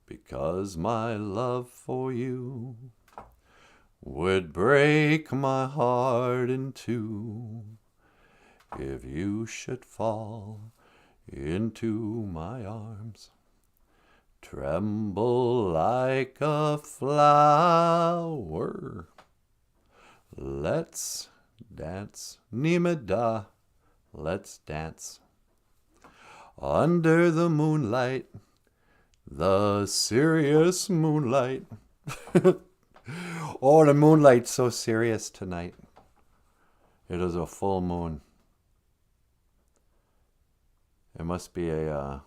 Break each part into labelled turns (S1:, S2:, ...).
S1: because my love for you would break my heart in two if you should fall into my arms. Tremble like a flower. Let's dance, Nimeda, let's dance. Under the moonlight, the serious moonlight. Oh, the moonlight's so serious tonight. It is a full moon. It must be a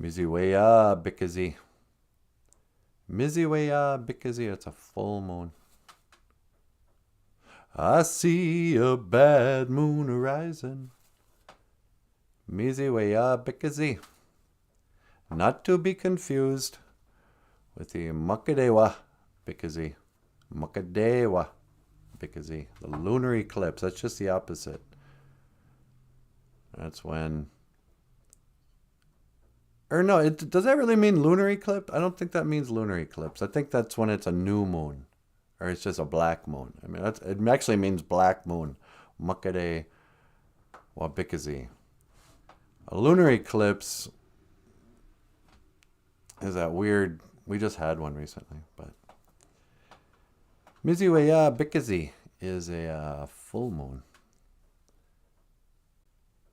S1: Miziweya Bikazi. Miziweya Bikazi. It's a full moon. I see a bad moon arising. Miziweya Bikazi. Not to be confused with the Makadewa Bikazi. Makadewa Bikazi. The lunar eclipse. That's just the opposite. That's when... Or no, does that really mean lunar eclipse? I don't think that means lunar eclipse. I think that's when it's a new moon. Or it's just a black moon. I mean, it actually means black moon. Makade Wabikazi. A lunar eclipse is that weird... We just had one recently, but... Miziweya Bikazi is a full moon.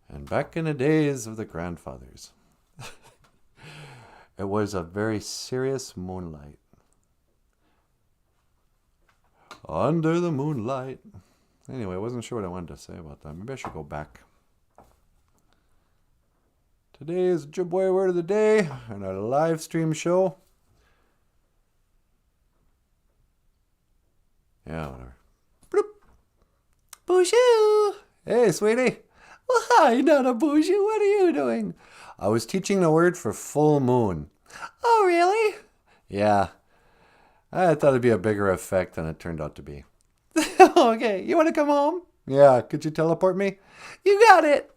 S1: And back in the days of the grandfathers... It was a very serious moonlight. Under the moonlight. Anyway, I wasn't sure what I wanted to say about that. Maybe I should go back. Today is Ojibwe Word of the Day and our live stream show. Yeah, whatever. Bloop. BOOZHOO! Hey, sweetie. Well, hi, Nanaboozhoo. What are you doing? I was teaching the word for full moon. Oh, really? Yeah. I thought it'd be a bigger effect than it turned out to be. Okay, you want to come home? Yeah, could you teleport me? You got it.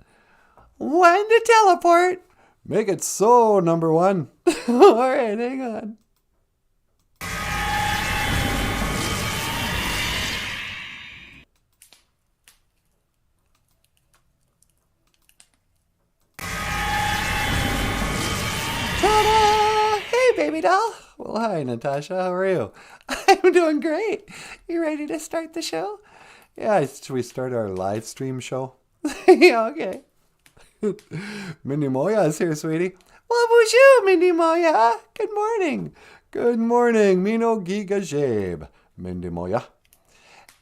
S1: When to teleport? Make it so, number one. All right, hang on. Baby doll. Well, hi, Natasha. How are you? I'm doing great. You ready to start the show? Yeah, should we start our live stream show? Yeah, okay. Mindy Moya is here, sweetie. Well, bonjour, Mindy Moya. Good morning. Good morning, Mino Giga Jabe, Mindy Moya.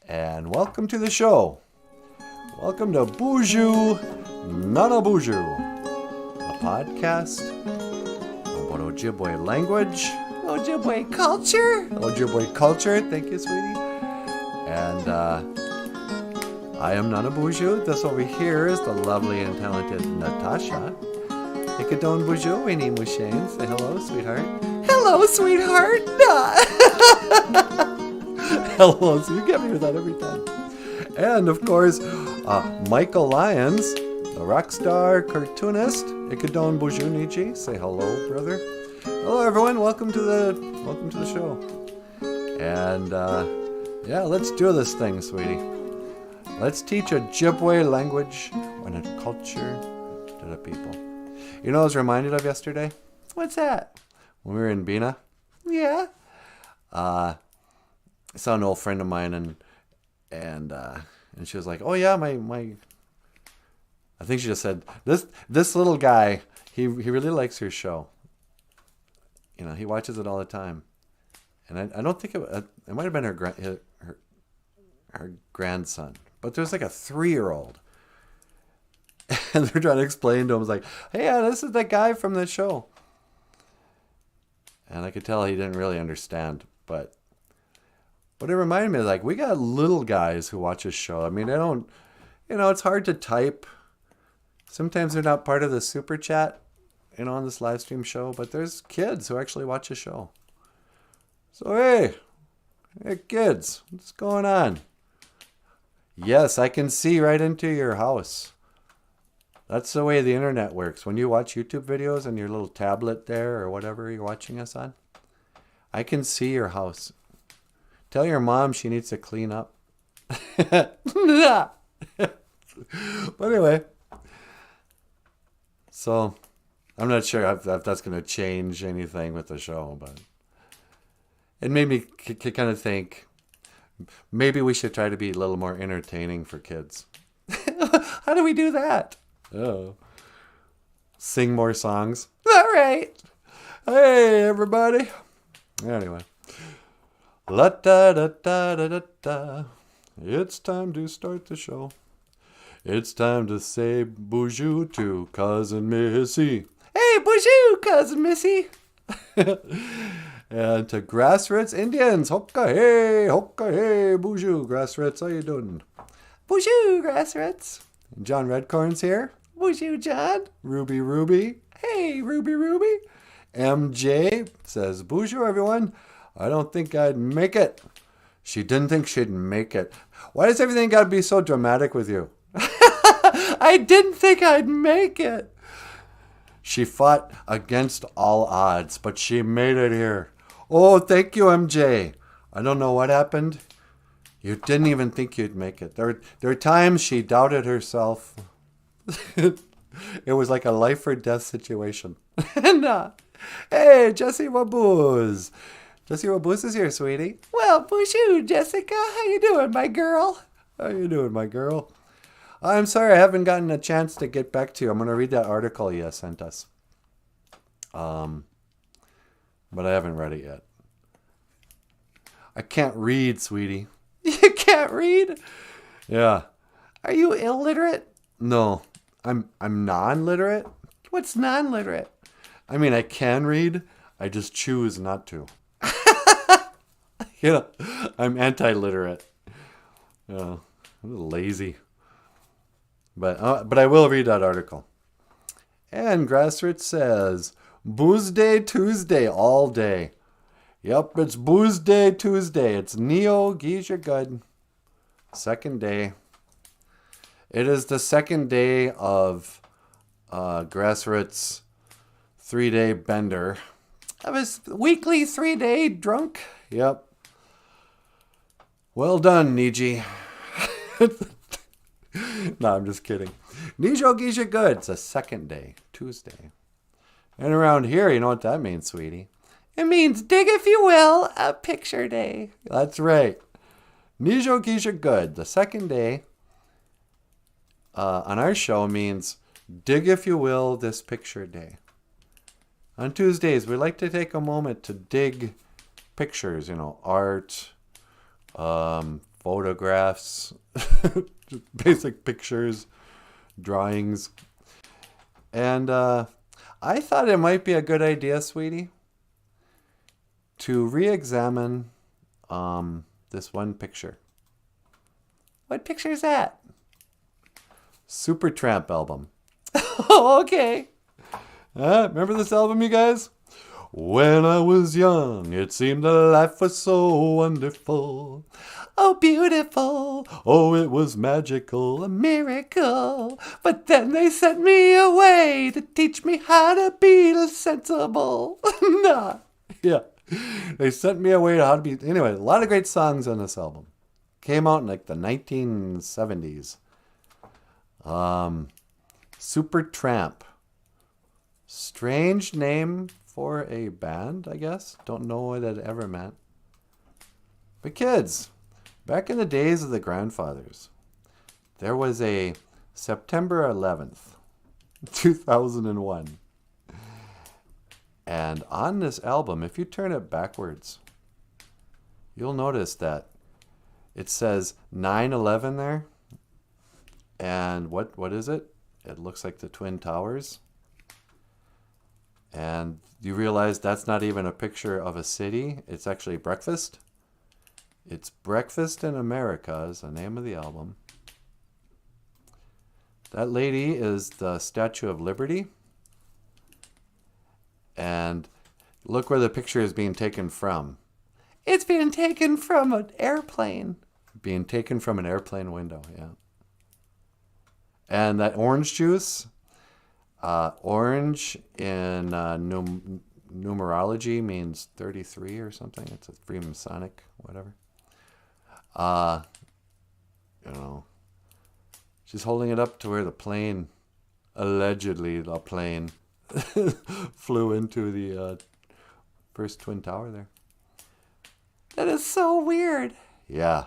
S1: And welcome to the show. Welcome to BOOZHOO NANABOOZHOO, a podcast about Ojibwe language, Ojibwe culture, thank you, sweetie. And I am Nanaboozhoo. This over here is the lovely and talented Natasha. Ikadon Boozhoo, Winnie Mushane. Say hello, sweetheart. Hello, sweetheart. Hello, so you get me with that every time. And of course, Michael Lyons, the rock star cartoonist. Ikadon Boozhoo Nichi. Say hello, brother. Hello, everyone. Welcome to the show. And yeah, let's do this thing, sweetie. Let's teach Ojibwe language and a culture to the people. You know what I was reminded of yesterday? What's that? When we were in Bina. Yeah. I saw an old friend of mine, and she was like, "Oh yeah, my." I think she just said this little guy. He really likes your show. You know, he watches it all the time, and I don't think it might have been her grandson, but there's like a 3-year-old, and they're trying to explain to him, like, "Hey, this is the guy from the show," and I could tell he didn't really understand, but it reminded me, like, we got little guys who watch this show. I mean, they don't, it's hard to type. Sometimes they're not part of the super chat, on this live stream show, but there's kids who actually watch the show. So, hey kids, what's going on? Yes, I can see right into your house. That's the way the internet works. When you watch YouTube videos on your little tablet there or whatever you're watching us on, I can see your house. Tell your mom she needs to clean up. But anyway, so I'm not sure if that's going to change anything with the show, but it made me kind of think maybe we should try to be a little more entertaining for kids. How do we do that? Oh, sing more songs. All right. Hey, everybody. Anyway. La da da da da da da. It's time to start the show. It's time to say BOOZHOO to Cousin Missy. Hey, BOOZHOO, Cousin Missy. And to Grassroots Indians. Hokka hey, BOOZHOO, Grassroots, how you doing? BOOZHOO, Grassroots. John Redcorn's here. BOOZHOO, John. Ruby. Hey, Ruby. MJ says, BOOZHOO, everyone. I don't think I'd make it. She didn't think she'd make it. Why does everything got to be so dramatic with you? I didn't think I'd make it. She fought against all odds, but she made it here. Oh, thank you, MJ. I don't know what happened. You didn't even think you'd make it. There were times she doubted herself. It was like a life or death situation. And, hey, Jessie Waboos. Jessie Waboos is here, sweetie. Well, BOOZHOO, Jessica. How you doing, my girl? I'm sorry I haven't gotten a chance to get back to you. I'm going to read that article you sent us. But I haven't read it yet. I can't read, sweetie. You can't read? Yeah. Are you illiterate? No. I'm non-literate. What's non-literate? I mean, I can read. I just choose not to. You know, I'm anti-literate. I'm a little lazy. But I will read that article. And Grassroots says, Booze Day Tuesday all day. Yep, it's Booze Day Tuesday. It's Neo Geisha Good. Second day. It is the second day of Grassroots 3-day bender. Of his weekly 3-day drunk. Yep. Well done, Niji. No, I'm just kidding. Nijo Geisha Good. It's a second day, Tuesday. And around here, you know what that means, sweetie? It means, dig if you will, a picture day. That's right. Nijo Geisha Good. The second day on our show means, dig if you will, this picture day. On Tuesdays, we like to take a moment to dig pictures, art, photographs, basic pictures, drawings. And I thought it might be a good idea, sweetie, to re-examine this one picture. What picture is that? Supertramp album. Oh, okay. Remember this album, you guys? When I was young, it seemed that life was so wonderful. Oh, beautiful. Oh, it was magical, a miracle. But then they sent me away to teach me how to be sensible. Nah. Yeah. They sent me away to how to be... Anyway, a lot of great songs on this album. Came out in like the 1970s. Supertramp. Strange name for a band, I guess. Don't know what that ever meant. But kids, back in the days of the grandfathers, there was a September 11th, 2001. And on this album, if you turn it backwards, you'll notice that it says 9/11 there. And what is it? It looks like the Twin Towers. And you realize that's not even a picture of a city. It's actually breakfast. It's Breakfast in America is the name of the album. That lady is the Statue of Liberty. And look where the picture is being taken from. It's being taken from an airplane. Being taken from an airplane window, yeah. And that orange juice Orange in numerology means 33 or something. It's a Freemasonic, whatever. You know, she's holding it up to where the plane, allegedly the plane, flew into the first Twin Tower there. That is so weird. Yeah.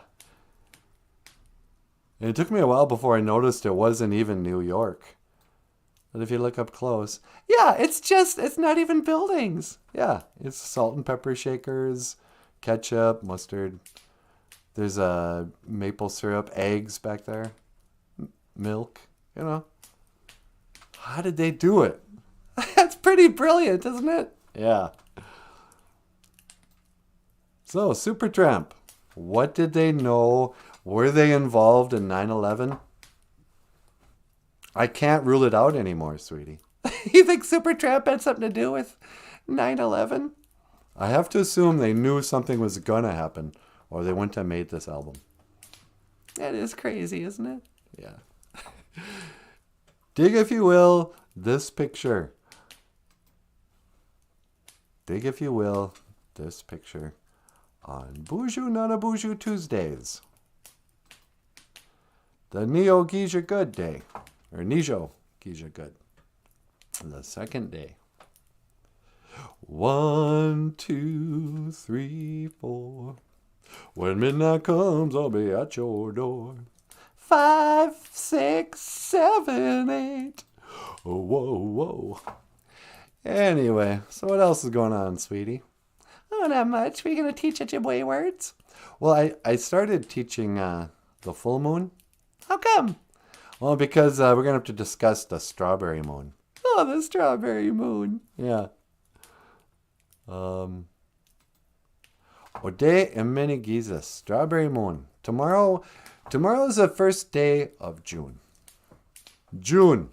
S1: And it took me a while before I noticed it wasn't even New York. But if you look up close, yeah, it's not even buildings. Yeah, it's salt and pepper shakers, ketchup, mustard. There's maple syrup, eggs back there, milk, you know. How did they do it? That's pretty brilliant, isn't it? Yeah. So, Supertramp, what did they know? Were they involved in 9/11? I can't rule it out anymore, sweetie. You think Supertramp had something to do with 9/11? I have to assume they knew something was going to happen, or they wouldn't have made this album. That is crazy, isn't it? Yeah. Dig, if you will, this picture. Dig, if you will, this picture on BOOZHOO NANABOOZHOO Tuesdays. The Neo Geisha Good Day. Or Nijo Geisha Good. The second day. 1, 2, 3, 4. When midnight comes, I'll be at your door. 5, 6, 7, 8. Oh, whoa, whoa. Anyway, so what else is going on, sweetie? Oh, not much. We're going to teach Ojibwe words? Well, I started teaching the full moon. How come? Well, because we're going to have to discuss the strawberry moon. Oh, the strawberry moon. Yeah. Ode Emeni Giza, strawberry moon. Tomorrow is the first day of June. June.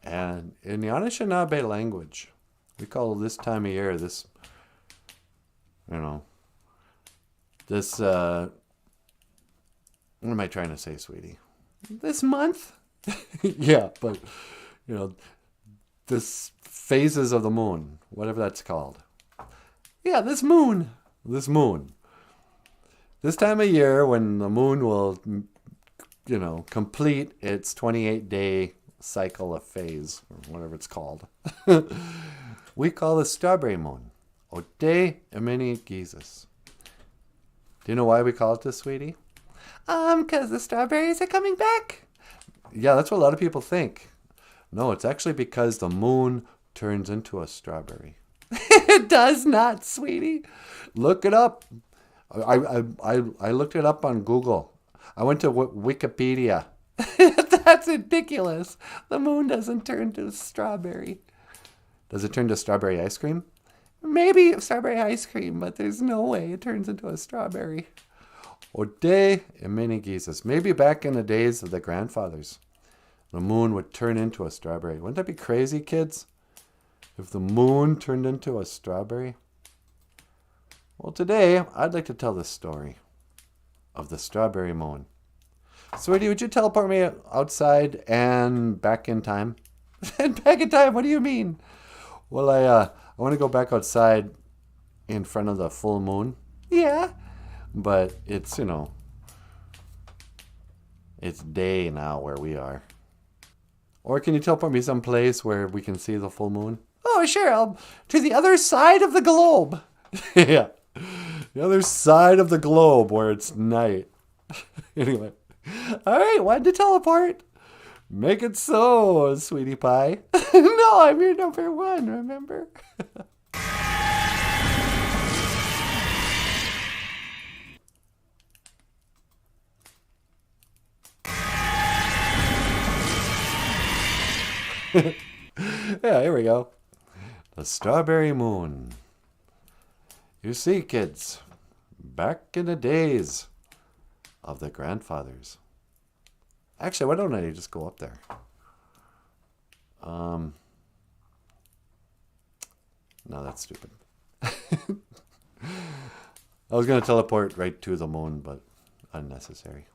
S1: And in the Anishinaabe language, we call this time of year, this, what am I trying to say, sweetie? This month? Yeah, but, this phases of the moon, whatever that's called. Yeah, this moon. This moon. This time of year when the moon will, complete its 28-day cycle of phase, or whatever it's called. We call this strawberry moon. Ode Emeni Giza. Do you know why we call it this, sweetie? Because the strawberries are coming back. Yeah, that's what a lot of people think. No, it's actually because the moon turns into a strawberry. It does not, sweetie. Look it up. I looked it up on Google. I went to Wikipedia. That's ridiculous. The moon doesn't turn to strawberry. Does it turn to strawberry ice cream? Maybe strawberry ice cream, but there's no way it turns into a strawberry. Ode Emeni Giza. Maybe back in the days of the grandfathers, the moon would turn into a strawberry. Wouldn't that be crazy, kids? If the moon turned into a strawberry? Well, today, I'd like to tell the story of the strawberry moon. Sweetie, would you teleport me outside and back in time? And back in time? What do you mean? Well, I want to go back outside in front of the full moon. Yeah. But it's, it's day now where we are. Or can you teleport me someplace where we can see the full moon? Oh, sure. To the other side of the globe. Yeah. The other side of the globe where it's night. Anyway. All right, wanted to teleport. Make it so, sweetie pie. No, I'm your number one, remember? Yeah, here we go. The strawberry moon. You see, kids, back in the days of the grandfathers. Actually, why don't I just go up there? No, that's stupid. I was going to teleport right to the moon, but unnecessary.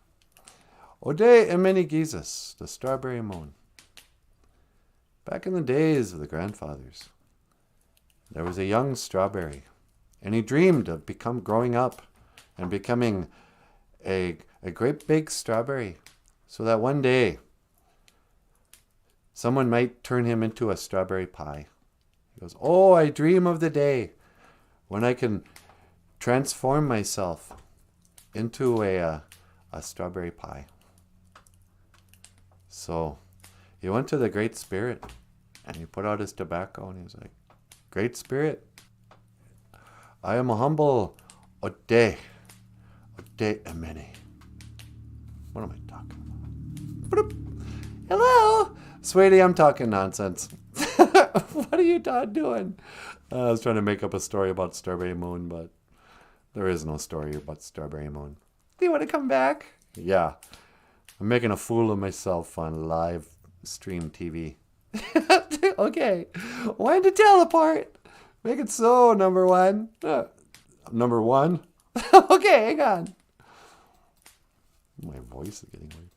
S1: Ode Emeni Giza, the strawberry moon. Back in the days of the grandfathers, there was a young strawberry, and he dreamed of growing up and becoming a great big strawberry, so that one day someone might turn him into a strawberry pie. He goes, "Oh, I dream of the day when I can transform myself into a strawberry pie." So he went to the Great Spirit and he put out his tobacco and he was like, "Great Spirit, I am a humble Ode Emene." What am I talking about? Hello, sweetie, I'm talking nonsense. What are you doing? I was trying to make up a story about Strawberry Moon, but there is no story about Strawberry Moon. Do you want to come back? Yeah. I'm making a fool of myself on live stream TV. Okay. When to teleport? Make it so, number one. Number one? Okay, hang on. My voice is getting weird.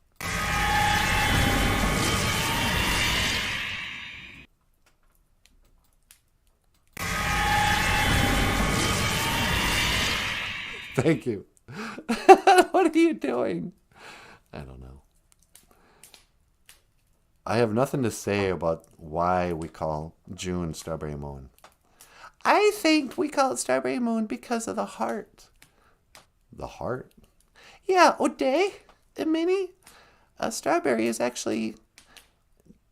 S1: Thank you. What are you doing? I don't know. I have nothing to say about why we call June Strawberry Moon. I think we call it Strawberry Moon because of the heart. The heart? Yeah, Ode Emene. A strawberry is actually,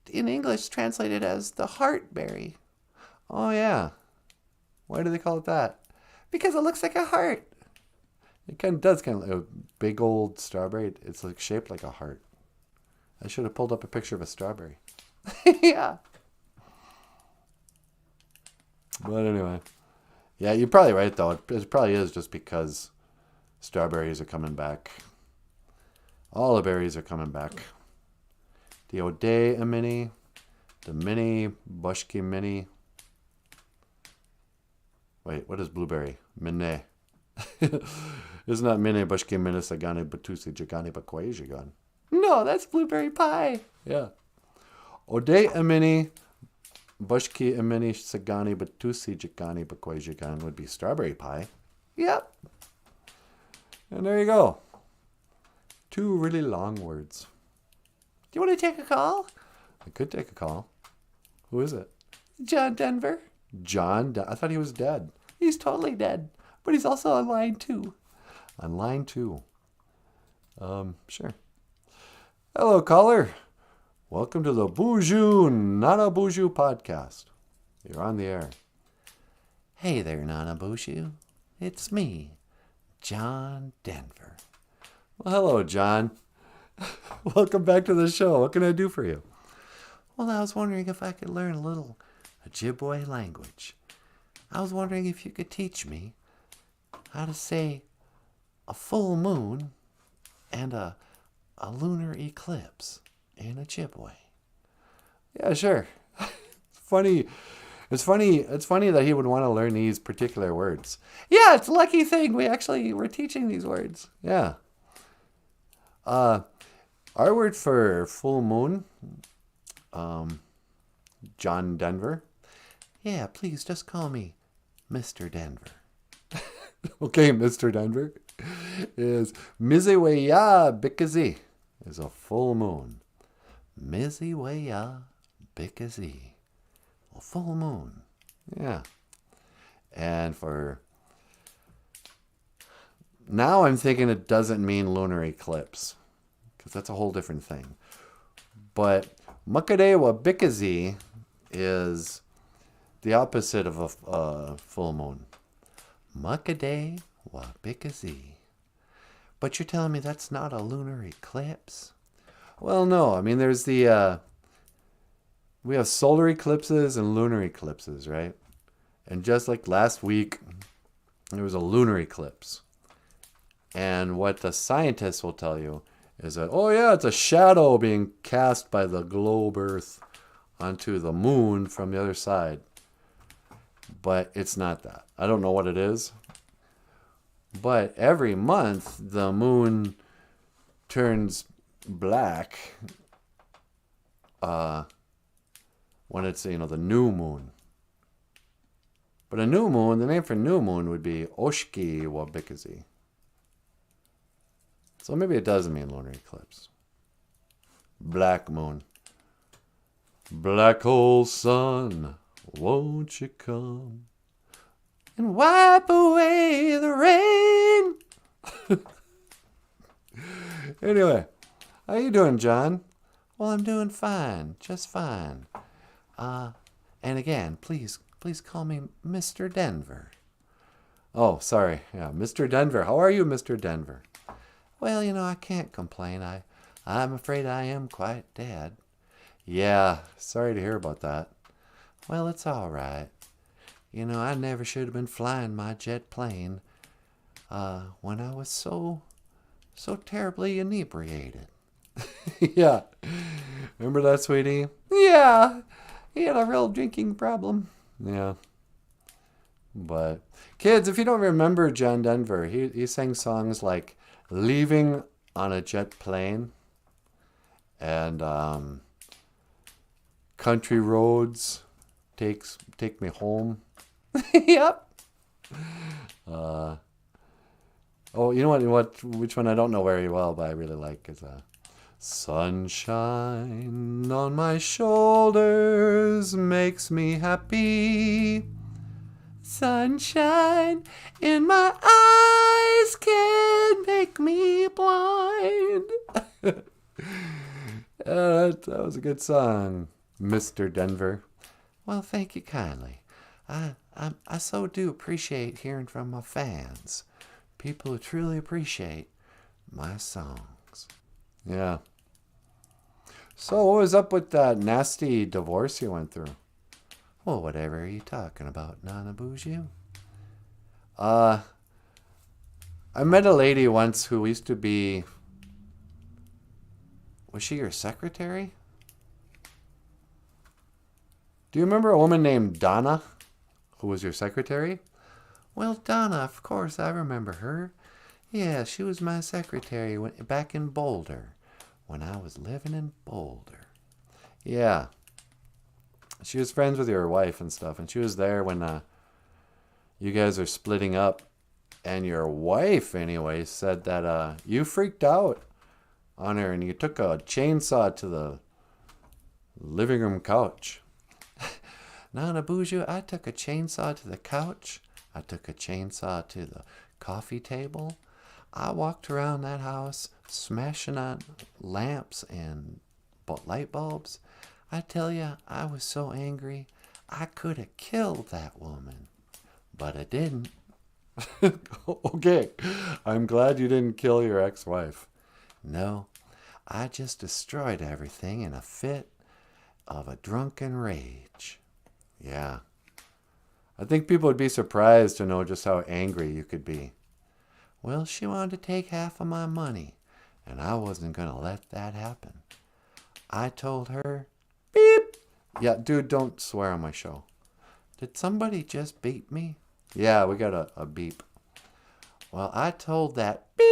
S1: in English, translated as the heart berry. Oh, yeah. Why do they call it that? Because it looks like a heart. It does kind of like a big old strawberry. It's like shaped like a heart. I should have pulled up a picture of a strawberry. Yeah. But anyway. Yeah, you're probably right, though. It probably is just because strawberries are coming back. All the berries are coming back. The Ode Emene, the Mini, Bushki Mini. Wait, what is blueberry? Mine. Isn't that Mine, Bushki, Mine, Sagani, Batusi, Jagani, Bakwajigan? No, that's blueberry pie. Yeah. Ode Emene, Bushki Emene, Sagani, Batusi, Jagani, Bakwajigan would be strawberry pie. Yep. And there you go. 2 really long words. Do you want to take a call? I could take a call. Who is it? John Denver. I thought he was dead. He's totally dead. But he's also on line 2. On line 2. Sure. Hello, caller. Welcome to the BOOZHOO NANABOOZHOO podcast. You're on the air. Hey there, NANABOOZHOO. It's me, John Denver. Well, hello, John. Welcome back to the show. What can I do for you? Well, I was wondering if I could learn a little Ojibwe language. I was wondering if you could teach me how to say a full moon and a lunar eclipse in Ojibwe. Yeah, sure. It's funny that he would want to learn these particular words. Yeah, it's a lucky thing we're teaching these words. Yeah. Our word for full moon, John Denver. Yeah, please just call me Mr. Denver. Okay, Mr. Denver, is Miziweya Bikazi is a full moon. Miziweya Bikazi. A full moon. Yeah. And for now, I'm thinking it doesn't mean lunar eclipse, because that's a whole different thing. But Makadewa Bikazi is the opposite of a full moon. Makade wa Bikazi. But you're telling me that's not a lunar eclipse? Well, no. I mean, there's we have solar eclipses and lunar eclipses, right? And just like last week, there was a lunar eclipse. And what the scientists will tell you is that, oh yeah, it's a shadow being cast by the globe Earth onto the moon from the other side. But it's not that. I don't know what it is. But every month, the moon turns black when it's, the new moon. But a new moon, the name for new moon would be Oshki Wabikazi. So maybe it doesn't mean lunar eclipse. Black moon. Black hole sun, won't you come and wipe away the rain? Anyway, how you doing, John? Well, I'm doing fine, just fine. And again, please call me Mr. Denver. Oh, sorry. Yeah, Mr. Denver. How are you, Mr. Denver? Well, I can't complain. I'm afraid I am quite dead. Yeah, sorry to hear about that. Well, it's all right. I never should have been flying my jet plane when I was so terribly inebriated. Yeah. Remember that, sweetie? Yeah. He had a real drinking problem. Yeah. But, kids, if you don't remember John Denver, he sang songs like Leaving on a Jet Plane and Country Roads, Take Me Home. Yep. Oh, you know what? Which one I don't know very well, but I really like is Sunshine on my shoulders makes me happy. Sunshine in my eyes can make me blind. That was a good song, Mr. Denver. Well, thank you kindly. I so do appreciate hearing from my fans. People who truly appreciate my songs. Yeah. So what was up with that nasty divorce you went through? Well, whatever are you talking about, NanaBOOZHOO? I met a lady once who used to be... Was she your secretary? Do you remember a woman named Donna who was your secretary? Well, Donna, of course, I remember her. Yeah, she was my secretary back in Boulder, when I was living in Boulder. Yeah. She was friends with your wife and stuff, and she was there when you guys are splitting up, and your wife, anyway, said that you freaked out on her, and you took a chainsaw to the living room couch. NanaBOOZHOO, I took a chainsaw to the couch. I took a chainsaw to the coffee table. I walked around that house smashing on lamps and light bulbs. I tell you, I was so angry, I could have killed that woman. But I didn't. Okay, I'm glad you didn't kill your ex-wife. No, I just destroyed everything in a fit of a drunken rage. Yeah. I think people would be surprised to know just how angry you could be. Well, she wanted to take half of my money, and I wasn't going to let that happen. I told her, beep. Yeah, dude, don't swear on my show. Did somebody just beep me? Yeah, we got a beep. Well, I told that beep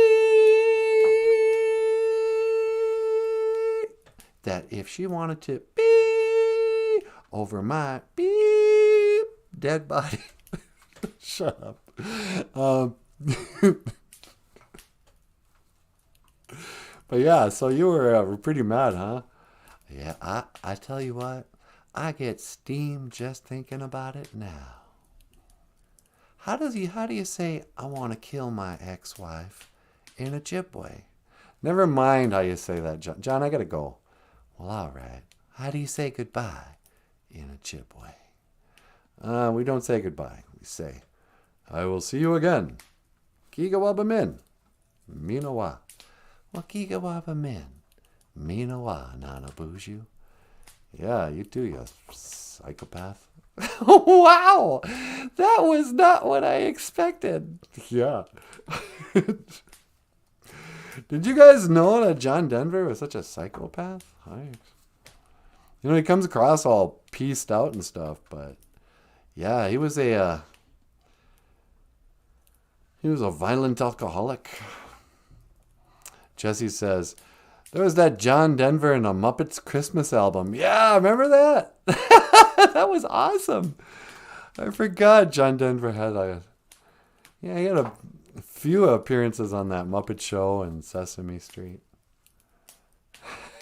S1: that if she wanted to beep over my beep dead body. Shut up. But yeah, so you were pretty mad, huh? Yeah, I tell you what, I get steam just thinking about it now. How do you say I want to kill my ex-wife in Ojibwe? Never mind how you say that, John. John, I gotta go. Well, all right. How do you say goodbye in Ojibwe? We don't say goodbye. We say, I will see you again. Kigawabamin. Minawa. Well, Kigawabamin. Minawa, NanaBOOZHOO. Yeah, you too, you psychopath. Wow! That was not what I expected. Yeah. Did you guys know that John Denver was such a psychopath? He comes across all pieced out and stuff, but yeah, he was a violent alcoholic. Jesse says, there was that John Denver in a Muppets Christmas album. Yeah, remember that? That was awesome. I forgot John Denver had he had a few appearances on that Muppet Show and Sesame Street.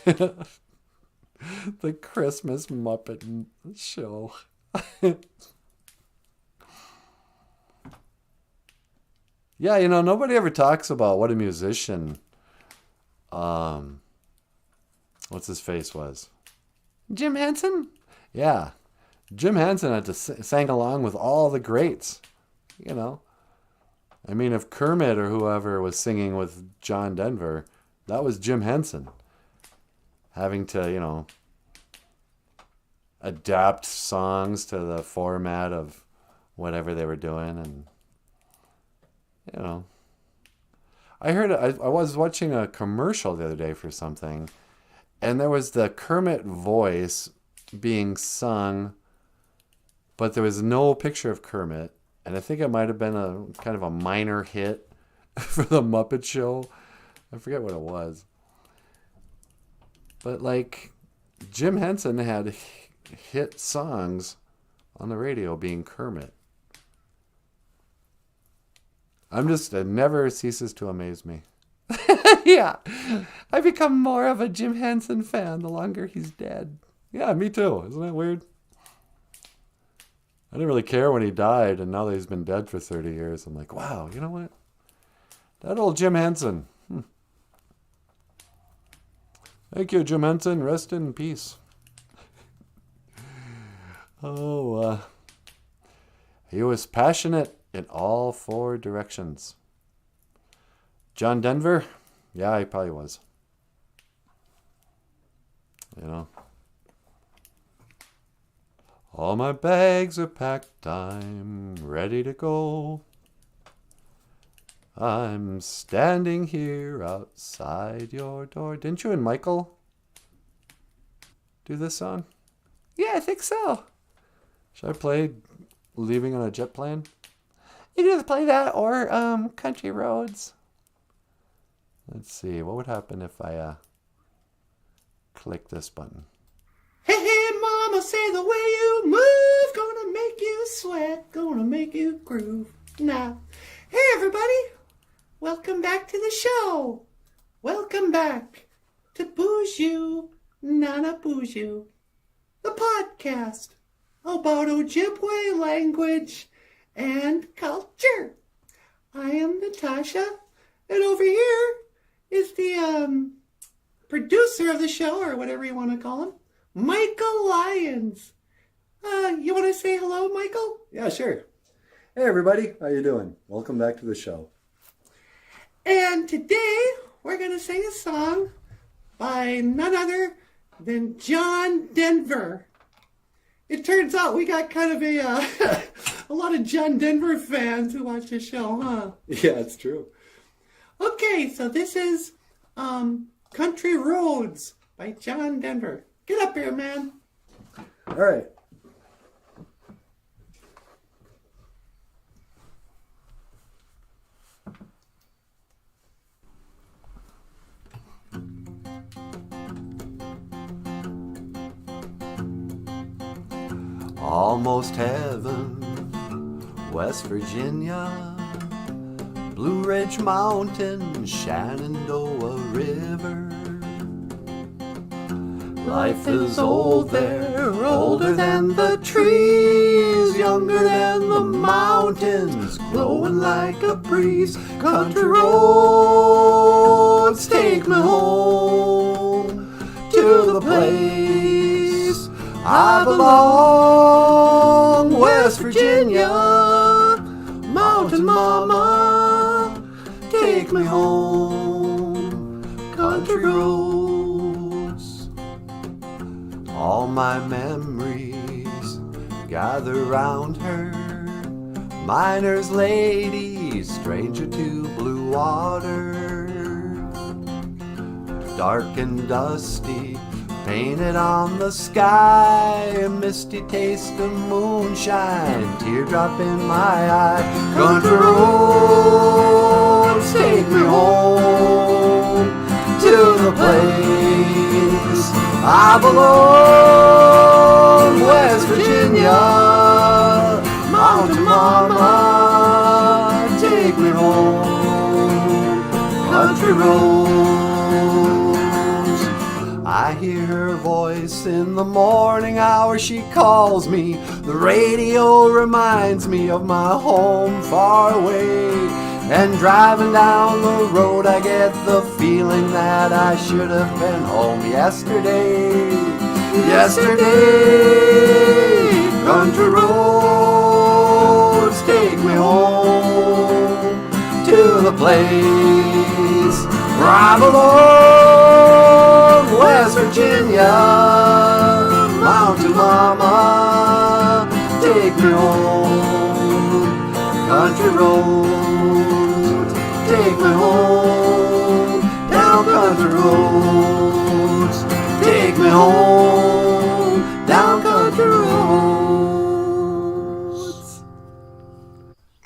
S1: The Christmas Muppet Show. Yeah, nobody ever talks about what a musician, what's his face was. Jim Henson? Yeah. Jim Henson had to sang along with all the greats, I mean, if Kermit or whoever was singing with John Denver, that was Jim Henson. Having to, adapt songs to the format of whatever they were doing. And, I heard, I was watching a commercial the other day for something, and there was the Kermit voice being sung, but there was no picture of Kermit. And I think it might have been a kind of a minor hit for the Muppet Show. I forget what it was. But Jim Henson had hit songs on the radio being Kermit. It never ceases to amaze me. Yeah. I become more of a Jim Henson fan the longer he's dead. Yeah, me too. Isn't that weird? I didn't really care when he died, and now that he's been dead for 30 years, I'm like, wow, you know what? That old Jim Henson. Thank you, Jim Henson. Rest in peace. He was passionate in all four directions. John Denver? Yeah, he probably was. All my bags are packed, I'm ready to go. I'm standing here outside your door. Didn't you and Michael do this song? Yeah, I think so. Should I play Leaving on a Jet Plane? You can either play that or Country Roads. Let's see, what would happen if I click this button? Hey, hey, mama, say the way you move, gonna make you sweat, gonna make you groove. Now, hey, everybody, welcome back to the show. Welcome back to BOOZHOO NANABOOZHOO, the podcast about Ojibwe language and culture. I am Natasha, and over here is the producer of the show, or whatever you want to call him, Michael Lyons. You want to say hello, Michael? Yeah, sure. Hey, everybody. How you doing? Welcome back to the show. And today, we're going to sing a song by none other than John Denver. It turns out we got kind of a lot of John Denver fans who watch the show, huh? Yeah, it's true. Okay, so this is Country Roads by John Denver. Get up here, man. All right. Almost heaven, West Virginia, Blue Ridge Mountain, Shenandoah River. Life is old there, older than the trees, younger than the mountains, glowing like a breeze. Country roads take me home to the place I belong. West Virginia, mountain mama, take me home. Country roads. All my memories gather round her. Miner's lady, stranger to blue water. Dark and dusty, painted on the sky. A misty taste of moonshine, teardrop in my eye. Country roads take me home to the place I belong. house in the morning hour. She calls me. The radio reminds me of my home far away. And driving down the road, I get the feeling that I should have been home yesterday. Yesterday, country roads take me home to the place where I belong, West Virginia. Mountain mama, take me home. Country roads, take me home. Down country roads, take me home. Down country roads.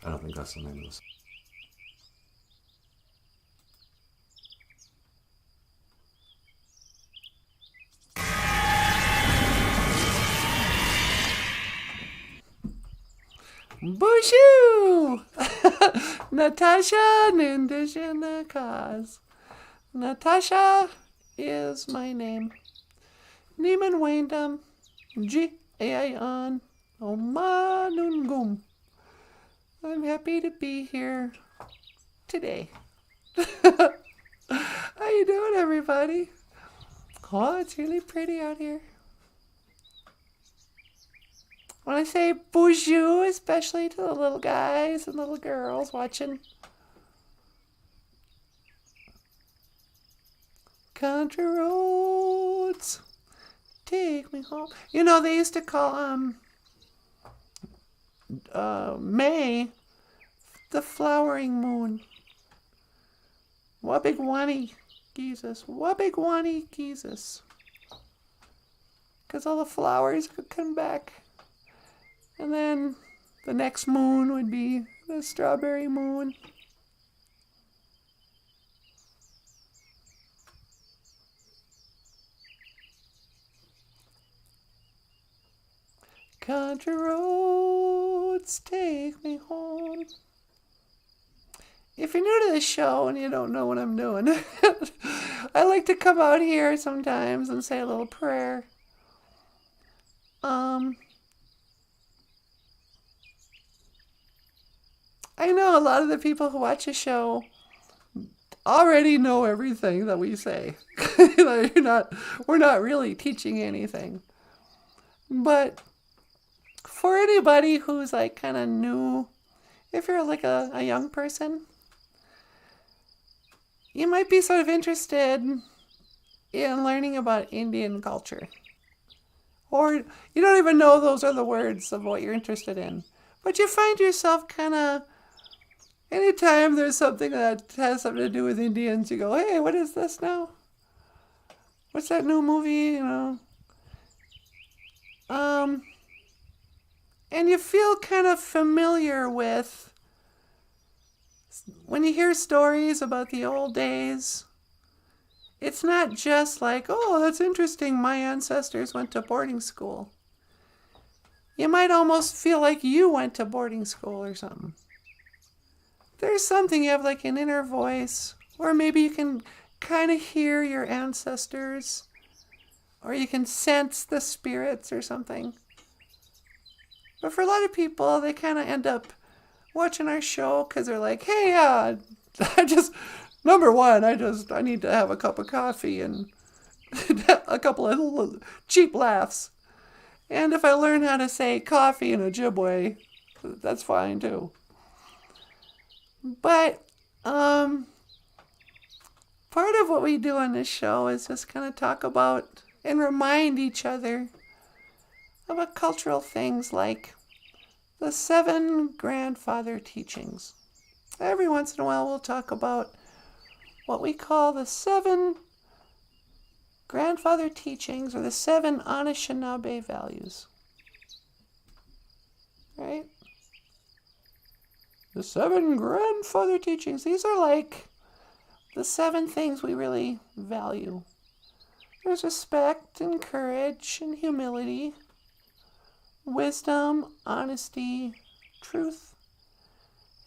S1: I don't think that's the name of this. BOOZHOO! Natasha Nindishina Kaz. Natasha is my name. Niman Waindam G-A-I-N Omanungum. I'm happy to be here today. How you doing, everybody? Oh, it's really pretty out here. When I say BOOZHOO, especially to the little guys and little girls watching. Country roads, take me home. You know, they used to call May the flowering moon. Wabigwani Jesus. Wabigwani Jesus. Because all the flowers could come back. And then the next moon would be the strawberry moon. Country roads take me home. If you're new to this show and you don't know what I'm doing, I like to come out here sometimes and say a little prayer. I know a lot of the people who watch the show already know everything that we say. We're not really teaching anything. But for anybody who's like kind of new, if you're like a young person, you might be sort of interested in learning about Indian culture. Or you don't even know those are the words of what you're interested in. But you find yourself kind of, anytime there's something that has something to do with Indians, you go, hey, what is this now? What's that new movie, you know? And you feel kind of familiar with, when you hear stories about the old days, it's not just like, oh, that's interesting, my ancestors went to boarding school. You might almost feel like you went to boarding school or something. There's something, you have like an inner voice, or maybe you can kind of hear your ancestors, or you can sense the spirits or something. But for a lot of people, they kind of end up watching our show because they're like, hey, number one, I need to have a cup of coffee and a couple of little cheap laughs. And if I learn how to say coffee in Ojibwe, that's fine too. But part of what we do on this show is just kind of talk about and remind each other about cultural things like the 7 grandfather teachings. Every once in a while we'll talk about what we call the 7 grandfather teachings, or the 7 Anishinaabe values. Right? The 7 grandfather teachings. These are like the 7 things we really value. There's respect and courage and humility, wisdom, honesty, truth,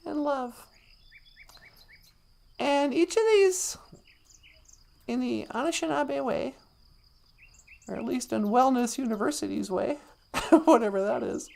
S1: and love. And each of these, in the Anishinaabe way, Or at least in Wellness University's way. Whatever that is.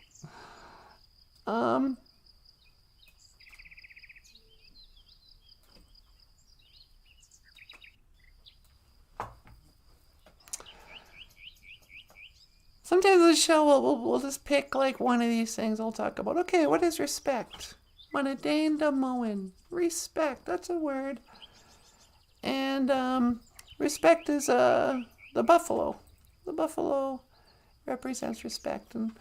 S1: Sometimes the show we'll just pick like one of these things we'll talk about. Okay, what is respect? Manadain da moen. Respect, that's a word. And respect is the buffalo. The buffalo represents respect. And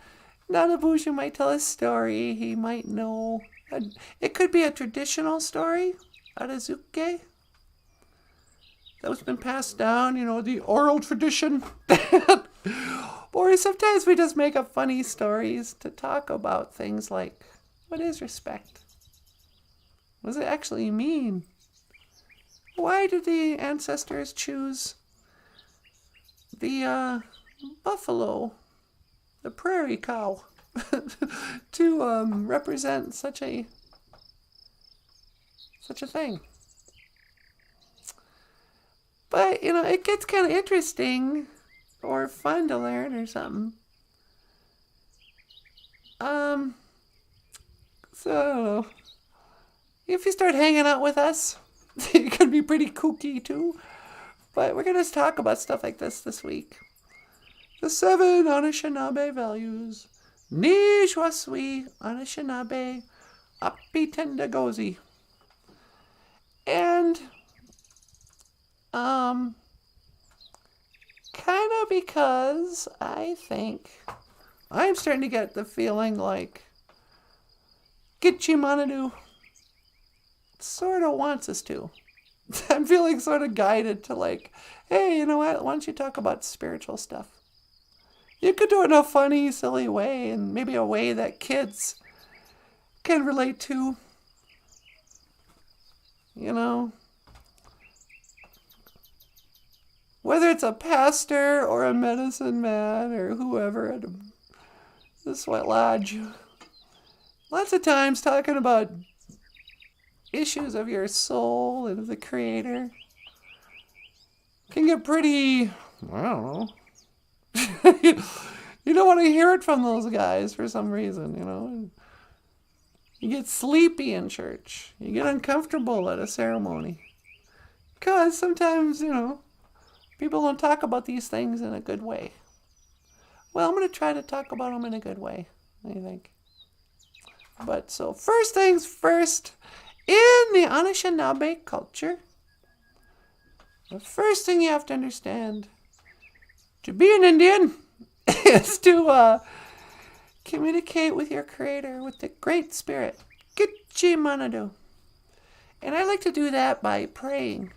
S1: Nanaboozhoo might tell a story. He might know. It could be a traditional story, Arazuke, that's been passed down, the oral tradition. Or sometimes we just make up funny stories to talk about things like, what is respect? What does it actually mean? Why did the ancestors choose the buffalo, the prairie cow, to represent such a thing? But, it gets kind of interesting or fun to learn or something. So, I don't know. If you start hanging out with us, it can be pretty kooky too. But we're going to talk about stuff like this week. The 7 Anishinaabe values. Nishwaswi Anishinaabe Apitendagozi. And, kind of because I think I'm starting to get the feeling like Gitchimanadu sort of wants us to. I'm feeling sort of guided to like, hey, you know what? Why don't you talk about spiritual stuff? You could do it in a funny, silly way, and maybe a way that kids can relate to. Whether it's a pastor or a medicine man or whoever at the sweat lodge. Lots of times talking about issues of your soul and of the Creator can get pretty, I don't know. You don't want to hear it from those guys for some reason, You get sleepy in church. You get uncomfortable at a ceremony. Because sometimes, people don't talk about these things in a good way. Well, I'm going to try to talk about them in a good way, I think. But so first things first, in the Anishinaabe culture, the first thing you have to understand to be an Indian is to communicate with your Creator, with the Great Spirit. Gitchimanadu. And I like to do that by praying.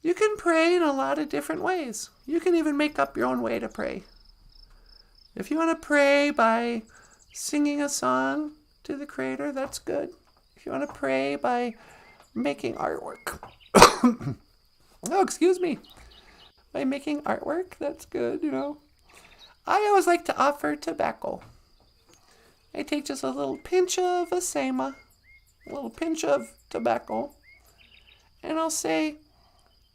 S1: You can pray in a lot of different ways. You can even make up your own way to pray. If you want to pray by singing a song to the Creator, that's good. If you want to pray by making artwork. Oh, excuse me. By making artwork, that's good, I always like to offer tobacco. I take just a little pinch of asema, a little pinch of tobacco, and I'll say,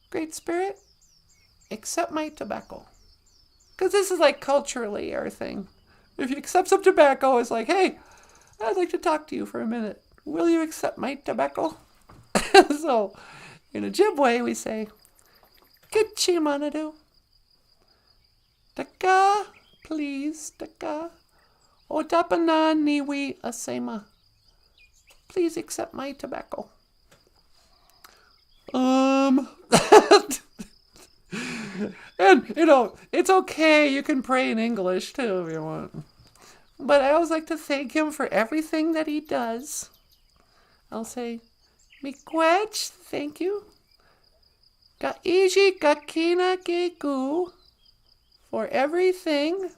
S1: Great Spirit, accept my tobacco. Because this is like culturally our thing. If you accept some tobacco, it's like, hey, I'd like to talk to you for a minute. Will you accept my tobacco? So, in Ojibwe, we say, Gitchimanadu. Taka, please, taka. Otapana niwi asema. Please accept my tobacco. And, it's okay. You can pray in English, too, if you want. But I always like to thank him for everything that he does. I'll say, Miigwech, thank you. Ka'iji kakina geku, for everything.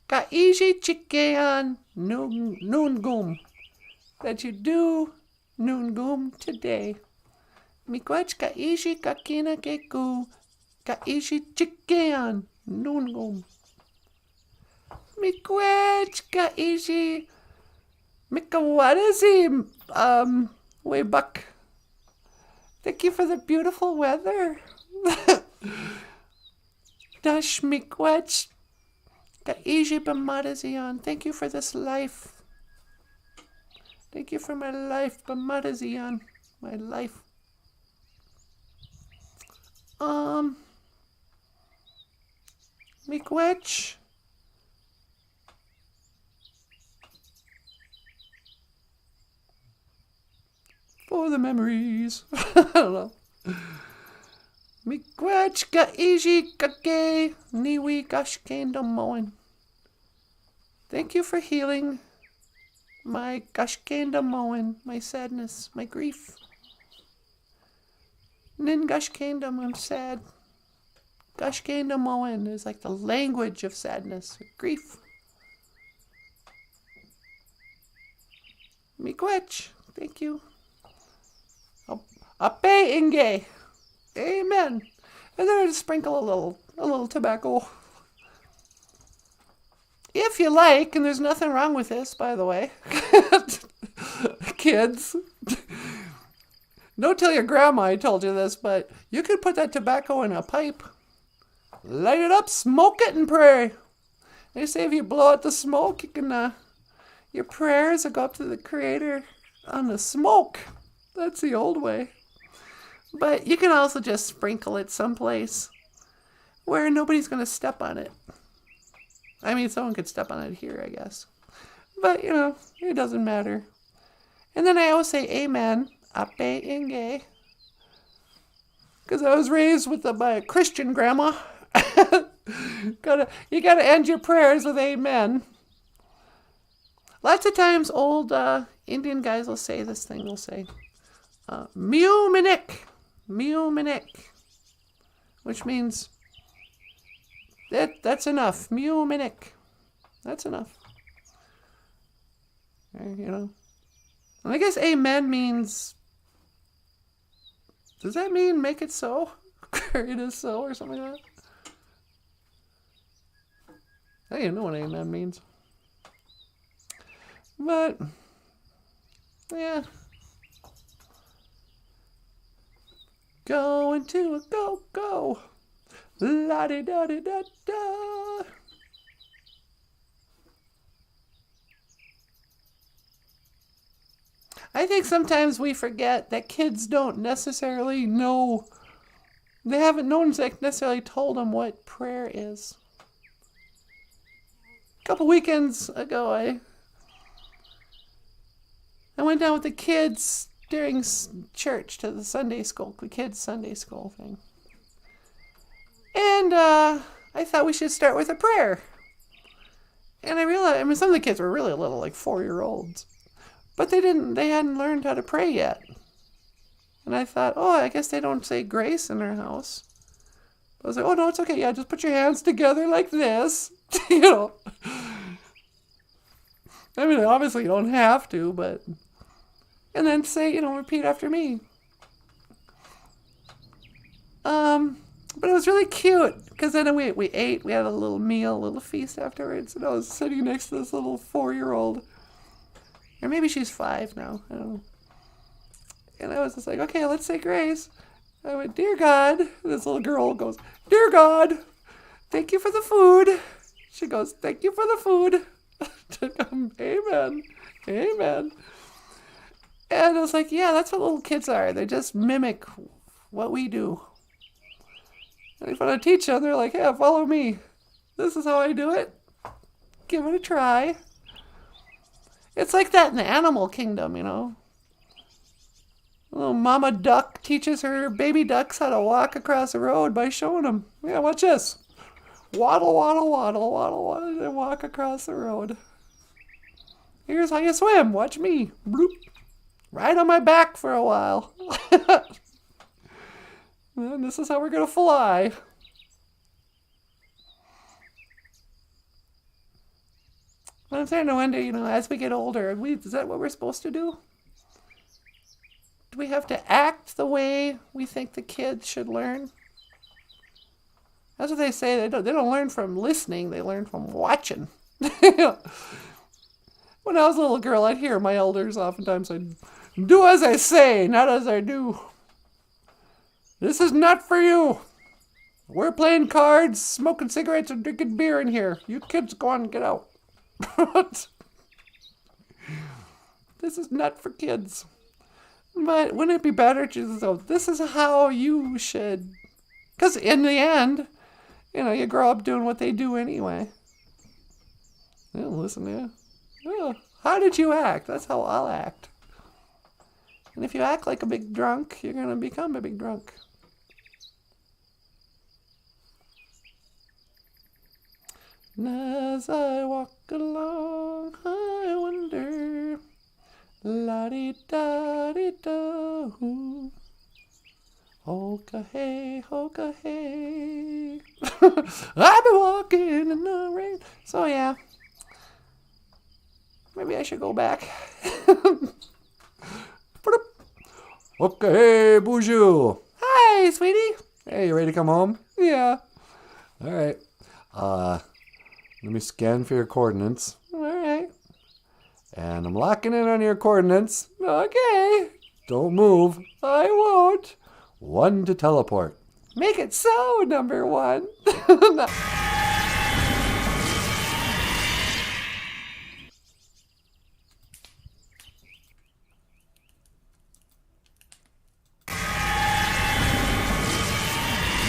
S1: Ka'iji chikean noongum, that you do noongum today. Miigwech ka'iji kakina geku, ka'iji chikean noongum. Miigwech ka'iji mikawadazi way buck. Thank you for the beautiful weather. Dash miigwech. Gaiji b'madazion. Thank you for this life. Thank you for my life, b'madazion. My life. Miigwech. For the memories. I don't know. Miigwech gaiji gage niwi gashkendo moen. Thank you for healing my gashkendo moen, my sadness, my grief. Nin gashkendo, I'm sad. Gashkendo moen is like the language of sadness, grief. Miigwech, thank you. Ape inge. Amen. And then I just sprinkle a little tobacco. If you like, and there's nothing wrong with this, by the way. Kids. Don't tell your grandma I told you this, but you could put that tobacco in a pipe. Light it up, smoke it, and pray. They say if you blow out the smoke, you can, your prayers will go up to the Creator on the smoke. That's the old way. But you can also just sprinkle it someplace where nobody's going to step on it. I mean, someone could step on it here, I guess. But, you know, it doesn't matter. And then I always say amen. Ape inge. Because I was raised with by a Christian grandma. You gotta end your prayers with amen. Lots of times old Indian guys will say this thing. They'll say, Miuminik. Miuminik. Which means, that's enough. Miuminik. That's enough. You know. And I guess amen means, does that mean make it so? It is so or something like that? I don't even know what amen means. But, yeah. Going to a go-go. La-di-da-di-da-da. I think sometimes we forget that kids don't necessarily know. They haven't, no one's necessarily told them what prayer is. A couple weekends ago, I went down with the kids during church to the Sunday school, the kids' Sunday school thing. And I thought we should start with a prayer. And I realized, I mean, some of the kids were really little, like 4-year-olds. But they hadn't learned how to pray yet. And I thought, oh, I guess they don't say grace in our house. I was like, oh, no, it's okay. Yeah, just put your hands together like this. You know. I mean, obviously you don't have to, but... And then say, you know, repeat after me. But it was really cute. Because then we ate. We had a little meal, a little feast afterwards. And I was sitting next to this little 4-year-old. Or maybe she's 5 now. I don't know. And I was just like, okay, let's say grace. I went, dear God. This little girl goes, dear God, thank you for the food. She goes, thank you for the food. Amen. Amen. And I was like, yeah, that's what little kids are. They just mimic what we do. And if I want to teach them, they're like, yeah, follow me. This is how I do it. Give it a try. It's like that in the animal kingdom, you know. Little mama duck teaches her baby ducks how to walk across the road by showing them. Yeah, watch this. Waddle, waddle, waddle, waddle, waddle, and walk across the road. Here's how you swim. Watch me. Bloop. Right on my back for a while. And this is how we're going to fly. But I'm starting to wonder, you know, as we get older, is that what we're supposed to do? Do we have to act the way we think the kids should learn? That's what they say. They don't learn from listening. They learn from watching. When I was a little girl, I'd hear my elders oftentimes say, do as I say, not as I do. This is not for you. We're playing cards, smoking cigarettes, and drinking beer in here. You kids go on and get out. This is not for kids. But wouldn't it be better to go, this is how you should... Because in the end, you grow up doing what they do anyway. They'll listen to you. Oh, how did you act? That's how I'll act. And if you act like a big drunk, you're going to become a big drunk. And as I walk along, I wonder, la-di-da-di-da-hoo, ho-ka-hey, ho-ka-hey. I've been walking in the rain. So yeah, maybe I should go back. Okay, BOOZHOO. Hi, sweetie. Hey, you ready to come home? Yeah. All right. Let me scan for your coordinates. All right. And I'm locking in on your coordinates. Okay. Don't move. I won't. 1 to teleport. Make it so, number 1.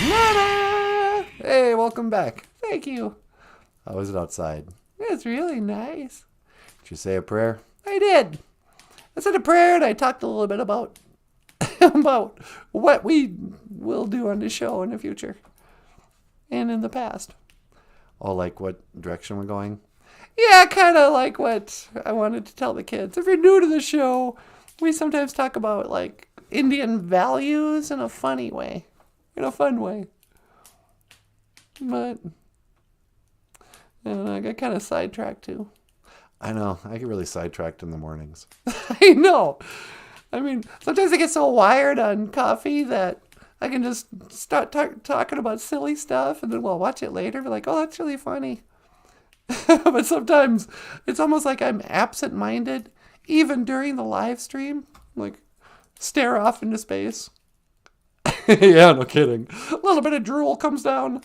S1: Nana! Hey, welcome back. Thank you. How was it outside? It's really nice. Did you say a prayer? I did. I said a prayer and I talked a little bit about about what we will do on the show in the future and in the past. Oh, like what direction we're going? Yeah, kind of like what I wanted to tell the kids. If you're new to the show, we sometimes talk about like Indian values in a funny way. In a fun way. But I don't know, I got kind of sidetracked too. I know, I get really sidetracked in the mornings. I know. I mean, sometimes I get so wired on coffee that I can just start talking about silly stuff and then we'll watch it later. Be like, oh, that's really funny. But sometimes it's almost like I'm absent-minded, even during the live stream. Like, stare off into space. Yeah, no kidding. A little bit of drool comes down.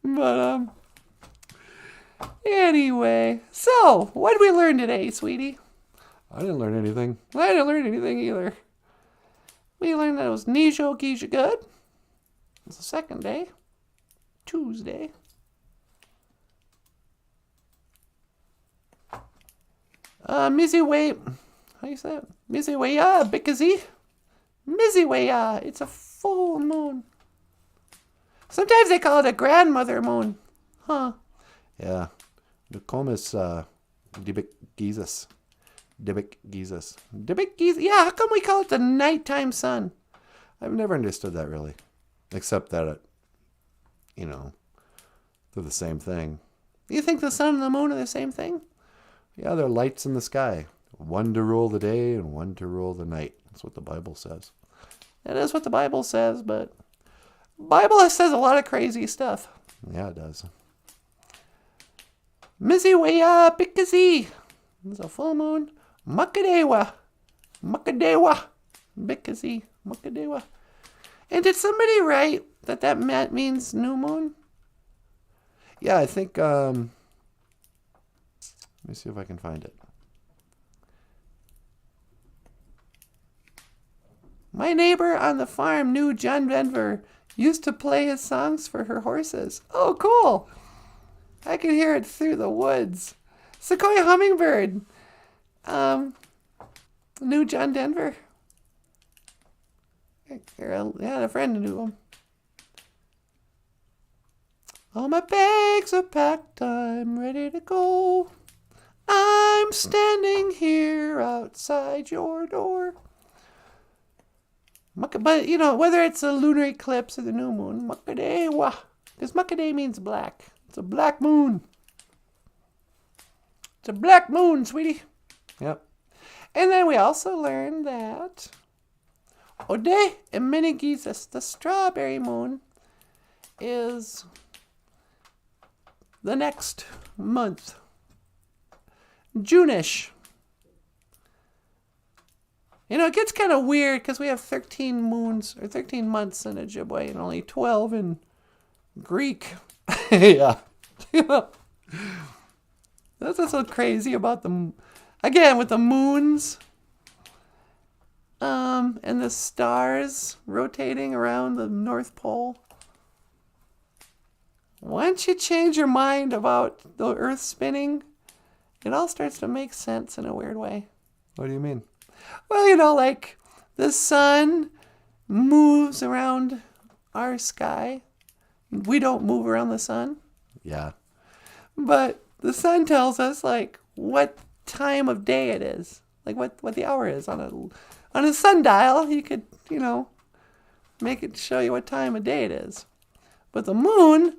S1: But, anyway. So, what did we learn today, sweetie? I didn't learn anything. I didn't learn anything either. We learned that it was Nijo Geisha good. It's the second day. Tuesday. Miziwe. How do you say it? Miziweya, Bikazi. Miziweya. It's a full moon. Sometimes they call it a grandmother moon. Huh. Yeah. Nokomis, Dibik Jesus. Dibik Jesus. Dibik Jesus. Yeah, how come we call it the nighttime sun? I've never understood that really. Except that they're the same thing. You think the sun and the moon are the same thing? Yeah, they're lights in the sky. One to rule the day and one to rule the night. That's what the Bible says. That is what the Bible says, but the Bible says a lot of crazy stuff. Yeah, it does. Miziweya Bikazi. It's a full moon. Makadewa. Makadewa. Bikazi. Makadewa. And did somebody write that means new moon? Yeah, I think, let me see if I can find it. My neighbor on the farm knew John Denver used to play his songs for her horses. Oh, cool. I can hear it through the woods. Sequoia Hummingbird. Knew John Denver. Yeah, a friend knew him. All my bags are packed, I'm ready to go. I'm standing here outside your door. But, whether it's a lunar eclipse or the new moon, Makadewa. Because Makade means black. It's a black moon. It's a black moon, sweetie. Yep. And then we also learned that Ode and Minigisis, the strawberry moon, is the next month. June-ish. It gets kind of weird because we have 13 moons or 13 months in Ojibwe and only 12 in Greek. Yeah. That's what's so crazy about again, with the moons and the stars rotating around the North Pole. Once you change your mind about the Earth spinning, it all starts to make sense in a weird way. What do you mean? Well, like the sun moves around our sky. We don't move around the sun. Yeah. But the sun tells us like what time of day it is. Like what the hour is on a sundial. You could, make it show you what time of day it is. But the moon,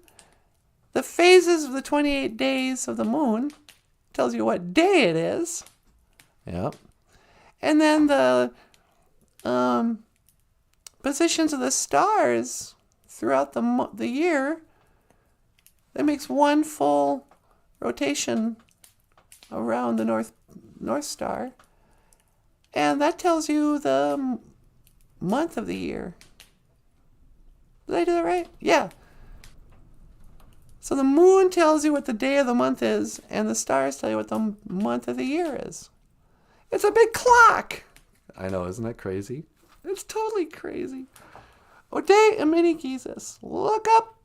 S1: the phases of the 28 days of the moon tells you what day it is. Yep. And then the positions of the stars throughout the year, that makes one full rotation around the North Star. And that tells you the month of the year. Did I do that right? Yeah. So the moon tells you what the day of the month is, and the stars tell you what the month of the year is. It's a big clock. I know, isn't that crazy? It's totally crazy. Ode amini Jesus. Look up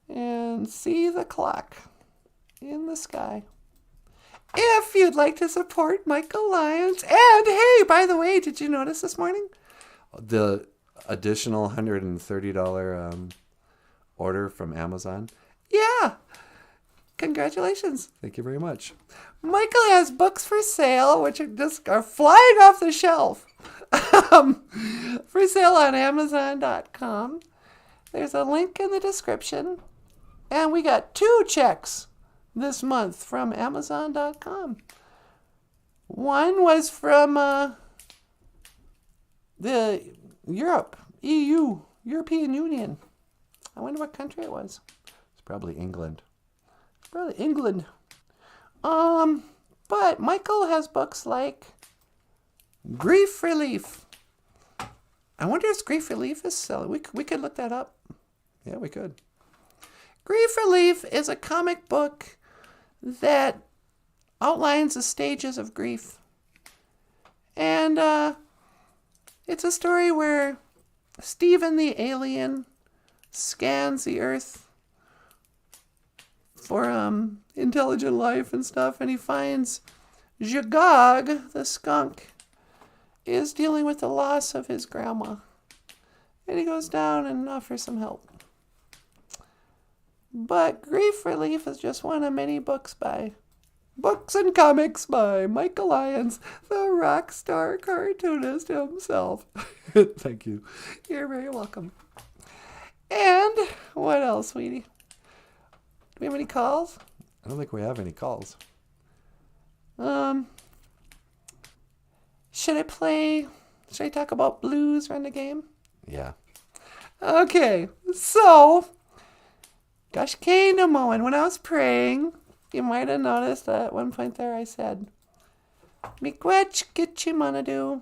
S1: and see the clock in the sky. If you'd like to support Michael Lyons. And hey, by the way, did you notice this morning? The additional $130 order from Amazon. Yeah. Congratulations. Thank you very much. Michael has books for sale, which are flying off the shelf. For sale on Amazon.com. There's a link in the description. And we got 2 checks this month from Amazon.com. One was from the European Union. I wonder what country it was. It's probably England. But Michael has books like Grief Relief. I wonder if Grief Relief is selling. We could look that up. Yeah, we could. Grief Relief is a comic book that outlines the stages of grief. And it's a story where Stephen the alien scans the earth for intelligent life and stuff, and he finds Jagog, the skunk, is dealing with the loss of his grandma. And he goes down and offers some help. But Grief Relief is just one of many books and comics by Michael Lyons, the rock star cartoonist himself. Thank you. You're very welcome. And what else, sweetie? Do we have any calls? I don't think we have any calls. Should I talk about blues run the game? Yeah. Okay, so gosh, Namoan, when I was praying, you might have noticed that at one point there I said, Miigwech Gitchimanadu,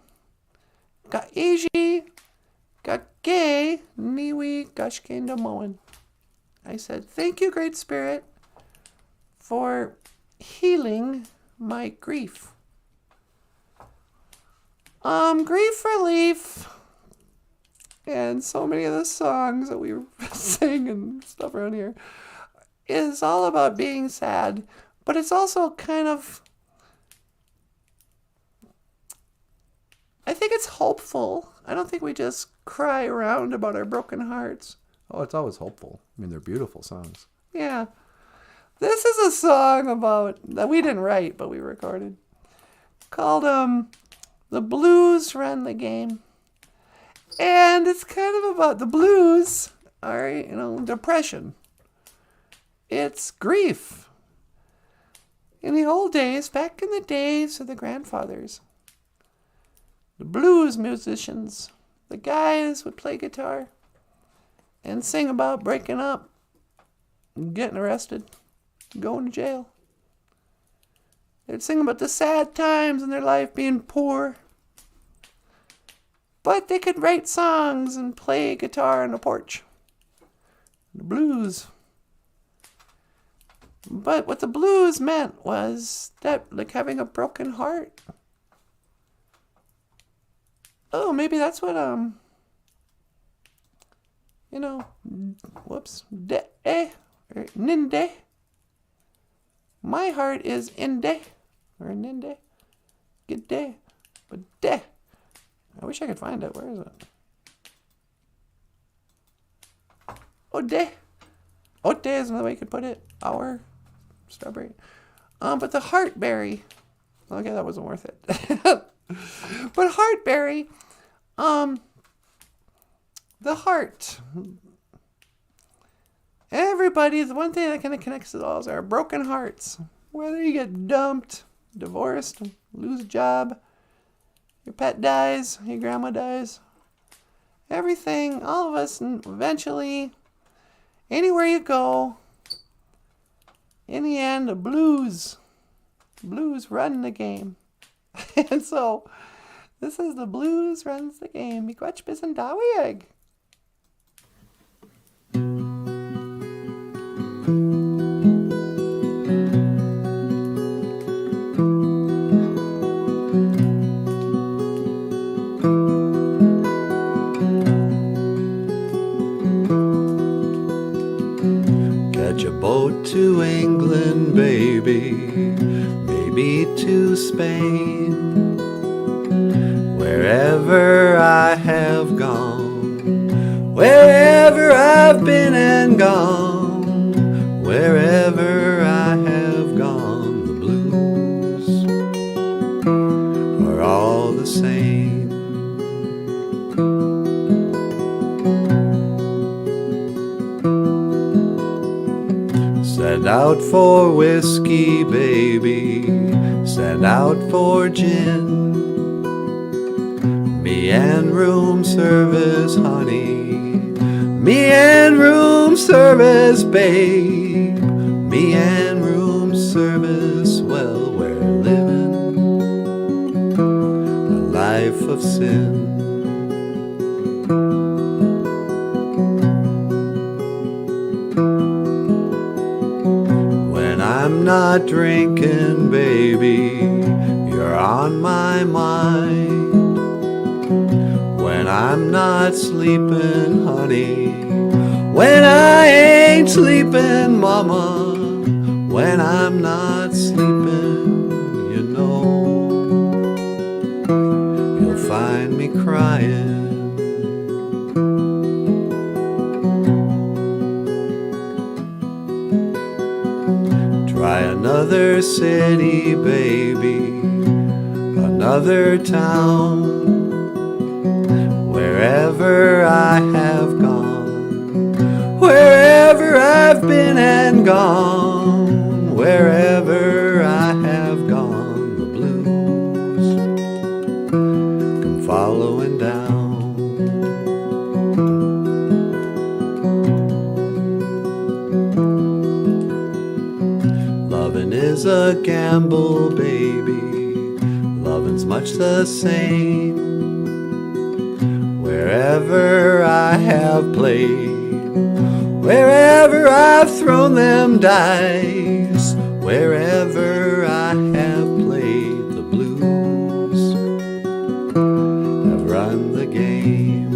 S1: Ga Eji, Ga Gay, Niwi Gashke Namoan. I said, thank you, Great Spirit, for healing my grief. Grief Relief, and so many of the songs that we sing and stuff around here, is all about being sad, but it's also kind of, I think it's hopeful. I don't think we just cry around about our broken hearts. Oh, it's always hopeful. I mean, they're beautiful songs. Yeah. This is a song that we didn't write, but we recorded, called The Blues Run the Game. And it's kind of about the blues are, depression. It's grief. In the old days, back in the days of the grandfathers, the blues musicians, the guys would play guitar and sing about breaking up, getting arrested, going to jail. They'd sing about the sad times in their life, being poor, But they could write songs and play guitar on the porch. The blues. But what the blues meant was that, like, having a broken heart. Oh, maybe that's what, whoops, or ninde. My heart is inde, or ninde, good day, but de. I wish I could find it. Where is it? Ode. Ode is another way you could put it. Our strawberry. But the heartberry. Okay, that wasn't worth it. But heartberry, the heart. Everybody, the one thing that kind of connects it all is our broken hearts. Whether you get dumped, divorced, lose a job, your pet dies, your grandma dies. Everything, all of us, eventually, anywhere you go, in the end, the blues run the game. And so, this is the blues runs the game. Miigwech bis and dawieg. Catch a boat to England, baby, maybe to Spain. Wherever I have gone, wherever I've been and gone, wherever I have gone, the blues are all the same. Send out for whiskey, baby, send out for gin. Me and room service, honey. Me and room service, babe. Me and room service, well, we're living a life of sin. When I'm not drinking, baby, you're on my mind. When I'm not sleeping, honey, when I ain't sleeping, mama, when I'm not sleeping, you know, you'll find me crying. Try another city, baby, another town. Wherever I have gone, wherever I've been and gone, wherever I have gone, the blues come following down. Loving is a gamble, baby, loving's much the same. Wherever I have played, wherever I've thrown them dice, wherever I have played, the blues have run the game.